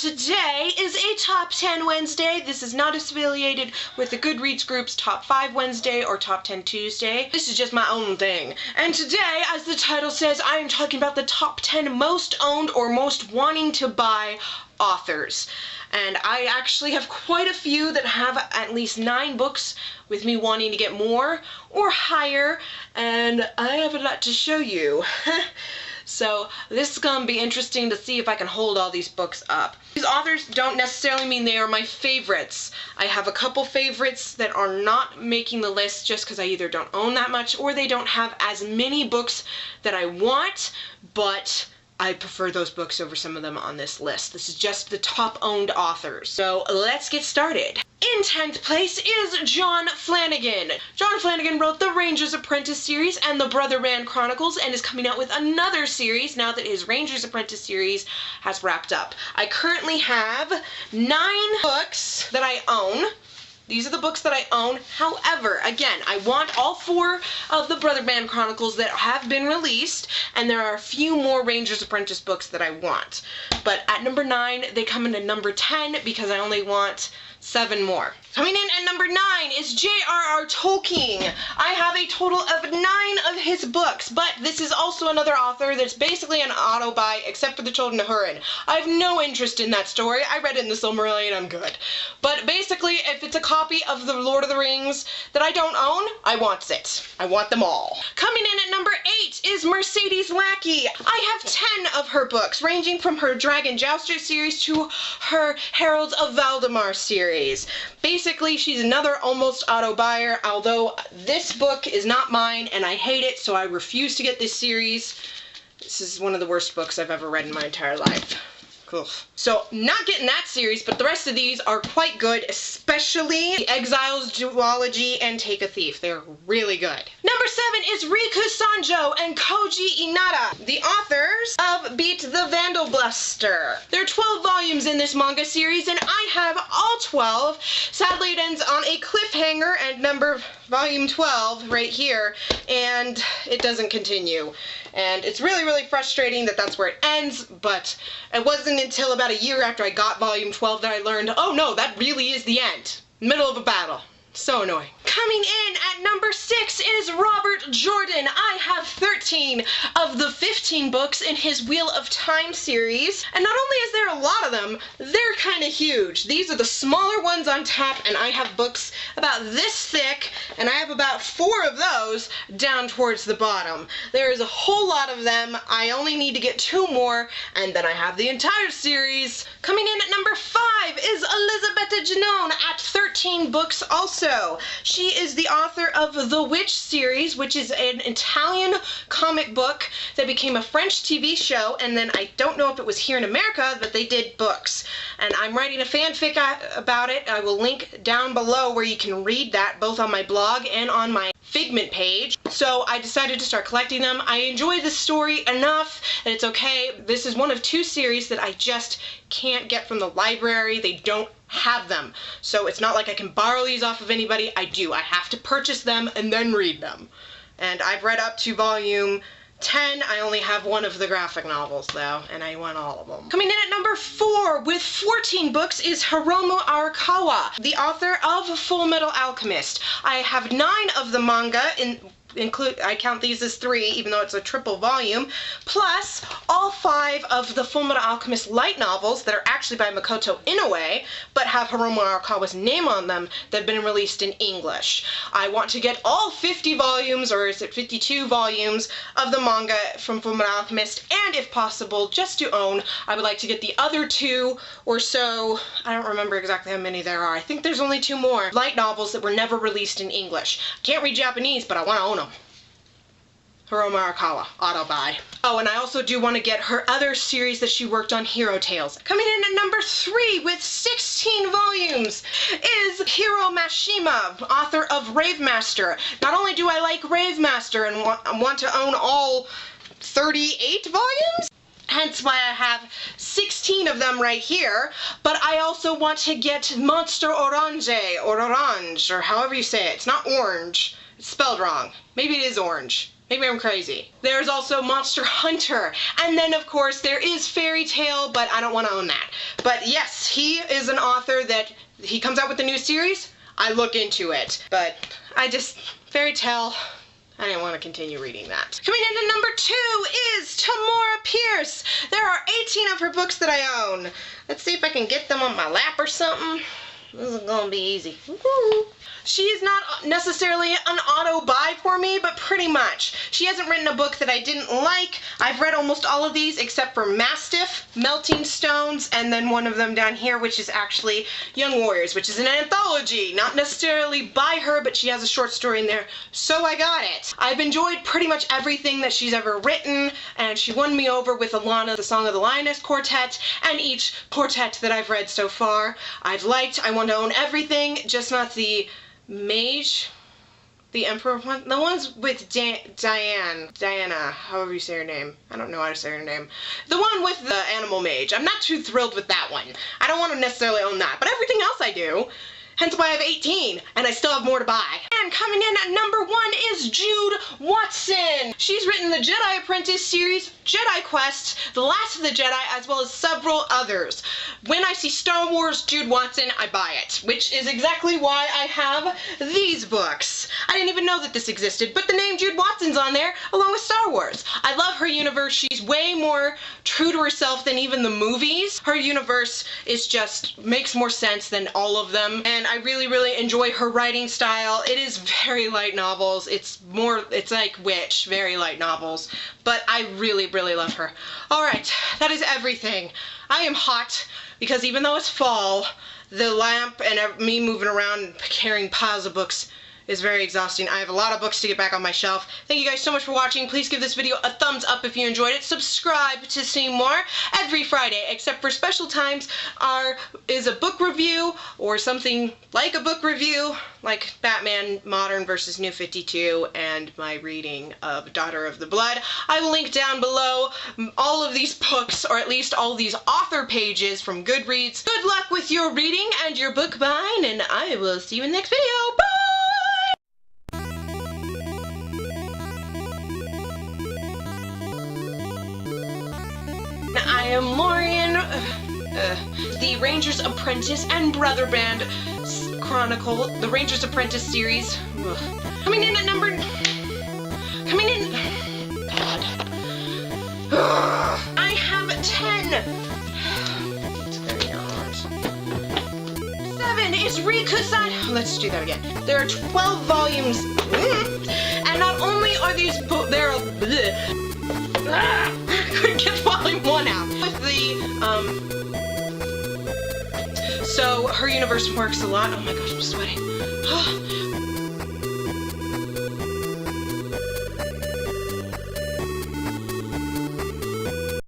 and today is a Top 10 Wednesday. This is not affiliated with the Goodreads group's Top 5 Wednesday or Top 10 Tuesday. This is just my own thing. And today, as the title says, I am talking about the top 10 most owned or most wanting to buy authors. And I actually have quite a few that have at least 9 books with me wanting to get more or higher, and I have a lot to show you. So this is going to be interesting to see if I can hold all these books up. These authors don't necessarily mean they are my favorites. I have a couple favorites that are not making the list just because I either don't own that much or they don't have as many books that I want, but I prefer those books over some of them on this list. This is just the top owned authors. So let's get started. In 10th place is John Flanagan. John Flanagan wrote the Ranger's Apprentice series and the Brother Man Chronicles and is coming out with another series now that his Ranger's Apprentice series has wrapped up. I currently have 9 books that I own. These are the books that I own. However, again, I want all 4 of the Brother Man Chronicles that have been released, and there are a few more Ranger's Apprentice books that I want. But at number 9, they come into number 10 because I only want 7 more. Coming in at number 9 is J.R.R. Tolkien. I have a total of 9 of his books, but this is also another author that's basically an auto-buy, except for The Children of Húrin. I have no interest in that story. I read it in the Silmarillion, I'm good. But basically, if it's a copy of The Lord of the Rings that I don't own, I want it. I want them all. Coming in at number 8 is Mercedes Lackey. I have 10 of her books, ranging from her Dragon Jouster series to her Heralds of Valdemar series. Basically, she's another almost auto buyer, although this book is not mine and I hate it, so I refuse to get this series. This is one of the worst books I've ever read in my entire life. Cool. So, not getting that series, but the rest of these are quite good, especially The Exiles Duology and Take a Thief. They're really good. Number 7 is Riku Sanjo and Koji Inada, the authors of Beat the Vandal Buster. There are 12 volumes in this manga series, and I have all 12. Sadly, it ends on a cliffhanger at volume 12 right here, and it doesn't continue. And it's really, really frustrating that that's where it ends, but it wasn't until about a year after I got volume 12 that I learned, oh no, that really is the end. Middle of a battle. So annoying. Coming in at number 6 is Robert Jordan. I have 13 of the 15 books in his Wheel of Time series. And not only is there a lot of them, they're kind of huge. These are the smaller ones on top, and I have books about this thick, and I have about 4 of those down towards the bottom. There is a whole lot of them. I only need to get 2 more, and then I have the entire series. Coming in at number 5 is Elisabetta Giannone at 13 books also. She is the author of the W.I.T.C.H series, which is an Italian comic book that became a French TV show, and then I don't know if it was here in America, but they did books. And I'm writing a fanfic about it. I will link down below where you can read that, both on my blog and on my Figment page. So I decided to start collecting them. I enjoy the story enough that it's okay. This is one of 2 series that I just can't get from the library. They don't have them. So it's not like I can borrow these off of anybody. I do. I have to purchase them and then read them. And I've read up to volume 10. I only have 1 of the graphic novels though, and I want all of them. Coming in at number 4 with 14 books is Hiromu Arakawa, the author of Full Metal Alchemist. I have 9 of the manga I count these as 3, even though it's a triple volume, plus all 5 of the Full Metal Alchemist light novels that are actually by Makoto Inoue, but have Hiromu Arakawa's name on them that have been released in English. I want to get all 50 volumes, or is it 52 volumes, of the manga from Full Metal Alchemist, and if possible, just to own, I would like to get the other 2 or so, I don't remember exactly how many there are. I think there's only 2 more light novels that were never released in English. Can't read Japanese, but I want to own them. Hiromu Arakawa, auto buy. Oh, and I also do want to get her other series that she worked on, Hero Tales. Coming in at number 3 with 16 volumes is Hiro Mashima, author of Rave Master. Not only do I like Rave Master and want to own all 38 volumes, hence why I have 16 of them right here, but I also want to get Monster Orange, or Orange, or however you say it. It's not orange. It's spelled wrong. Maybe it is orange. Maybe I'm crazy. There's also Monster Hunter. And then, of course, there is Fairy Tale, but I don't want to own that. But yes, he is an author that he comes out with a new series. I look into it. But Fairy Tale, I didn't want to continue reading that. Coming in at number 2 is Tamora Pierce. There are 18 of her books that I own. Let's see if I can get them on my lap or something. This is gonna be easy. Woo-hoo. She is not necessarily an auto-buy for me, but pretty much. She hasn't written a book that I didn't like. I've read almost all of these except for Mastiff, Melting Stones, and then one of them down here, which is actually Young Warriors, which is an anthology. Not necessarily by her, but she has a short story in there, so I got it. I've enjoyed pretty much everything that she's ever written, and she won me over with Alana, the Song of the Lioness Quartet, and each quartet that I've read so far I've liked. I want to own everything, just not the Mage, the Emperor one, the ones with Diana, however you say her name. I don't know how to say her name. The one with the animal mage. I'm not too thrilled with that one. I don't want to necessarily own that, but everything else I do. Hence why I have 18, and I still have more to buy. And coming in at number 1 is Jude Watson. She's written the Jedi Apprentice series, Jedi Quest, The Last of the Jedi, as well as several others. When I see Star Wars Jude Watson, I buy it, which is exactly why I have these books. I didn't even know that this existed, but the name Jude Watson's on there, along with Star Wars. I love her universe. She's way more true to herself than even the movies. Her universe is just, makes more sense than all of them, and I really, really enjoy her writing style. It is very light novels. It's like Witch, very light novels, but I really, really love her. Alright, that is everything. I am hot because even though it's fall, the lamp and me moving around carrying piles of books is very exhausting. I have a lot of books to get back on my shelf. Thank you guys so much for watching. Please give this video a thumbs up if you enjoyed it. Subscribe to see more. Every Friday, except for special times, is a book review or something like a book review, like Batman Modern versus New 52 and my reading of Daughter of the Blood. I will link down below all of these books, or at least all these author pages from Goodreads. Good luck with your reading and your book buying, and I will see you in the next video. Bye! I am Lorian, the Ranger's Apprentice and Brother Band Chronicle, the Ranger's Apprentice series. Ugh. Coming in at number... God. I have 10. 7 is Rikusai. Let's do that again. There are 12 volumes. And not only are these books, there are... I couldn't get volume 1 out. With the, so her universe works a lot. Oh my gosh, I'm sweating.